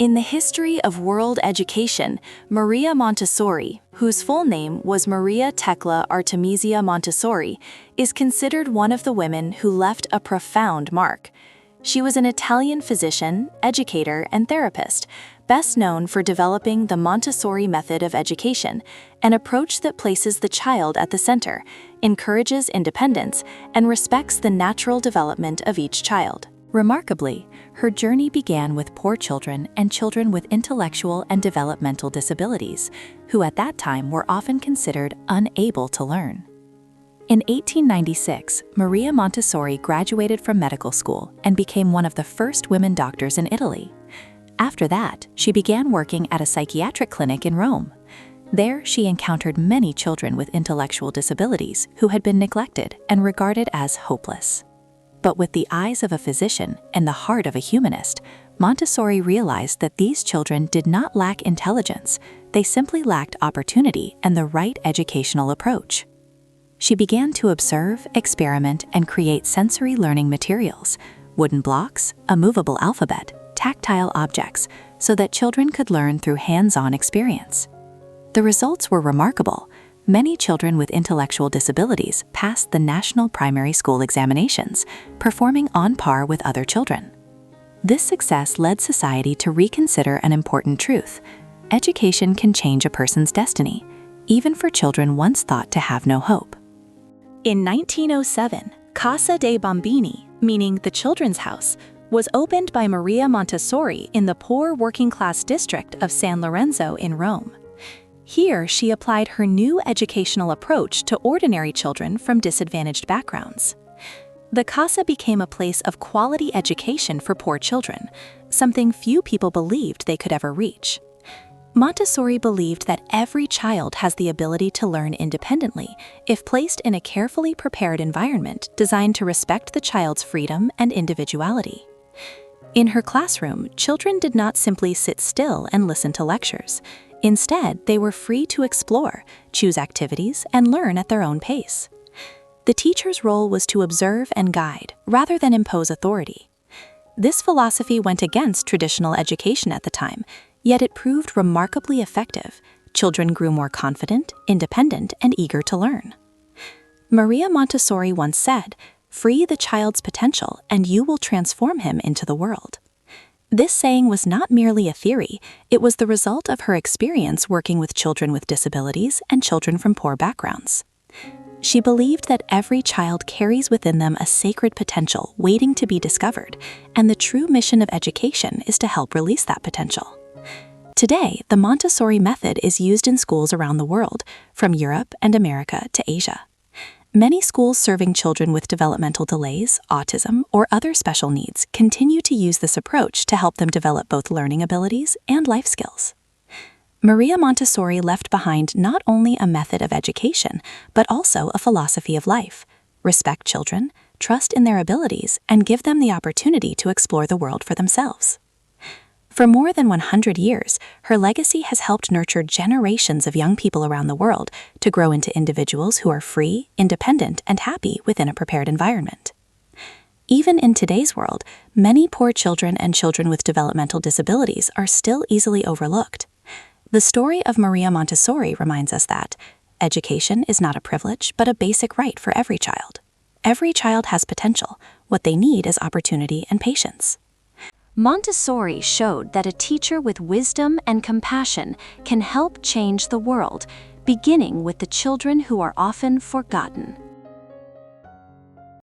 In the history of world education, Maria Montessori, whose full name was Maria Tecla Artemisia Montessori, is considered one of the women who left a profound mark. She was an Italian physician, educator, and therapist, best known for developing the Montessori method of education, an approach that places the child at the center, encourages independence, and respects the natural development of each child. Remarkably, her journey began with poor children and children with intellectual and developmental disabilities, who at that time were often considered unable to learn. In 1896, Maria Montessori graduated from medical school and became one of the first women doctors in Italy. After that, she began working at a psychiatric clinic in Rome. There, she encountered many children with intellectual disabilities who had been neglected and regarded as hopeless. But with the eyes of a physician and the heart of a humanist, Montessori realized that these children did not lack intelligence, they simply lacked opportunity and the right educational approach. She began to observe, experiment, and create sensory learning materials, wooden blocks, a movable alphabet, tactile objects, so that children could learn through hands-on experience. The results were remarkable. Many children with intellectual disabilities passed the national primary school examinations, performing on par with other children. This success led society to reconsider an important truth: education can change a person's destiny, even for children once thought to have no hope. In 1907, Casa dei Bambini, meaning the Children's House, was opened by Maria Montessori in the poor working-class district of San Lorenzo in Rome. Here, she applied her new educational approach to ordinary children from disadvantaged backgrounds. The Casa became a place of quality education for poor children, something few people believed they could ever reach. Montessori believed that every child has the ability to learn independently if placed in a carefully prepared environment designed to respect the child's freedom and individuality. In her classroom, children did not simply sit still and listen to lectures. Instead, they were free to explore, choose activities, and learn at their own pace. The teacher's role was to observe and guide, rather than impose authority. This philosophy went against traditional education at the time, yet it proved remarkably effective. Children grew more confident, independent, and eager to learn. Maria Montessori once said, "Free the child's potential, and you will transform him into the world." This saying was not merely a theory, it was the result of her experience working with children with disabilities and children from poor backgrounds. She believed that every child carries within them a sacred potential waiting to be discovered, and the true mission of education is to help release that potential. Today, the Montessori method is used in schools around the world, from Europe and America to Asia. Many schools serving children with developmental delays, autism, or other special needs continue to use this approach to help them develop both learning abilities and life skills. Maria Montessori left behind not only a method of education, but also a philosophy of life: respect children, trust in their abilities, and give them the opportunity to explore the world for themselves. For more than 100 years, her legacy has helped nurture generations of young people around the world to grow into individuals who are free, independent, and happy within a prepared environment. Even in today's world, many poor children and children with developmental disabilities are still easily overlooked. The story of Maria Montessori reminds us that education is not a privilege, but a basic right for every child. Every child has potential. What they need is opportunity and patience. Montessori showed that a teacher with wisdom and compassion can help change the world, beginning with the children who are often forgotten.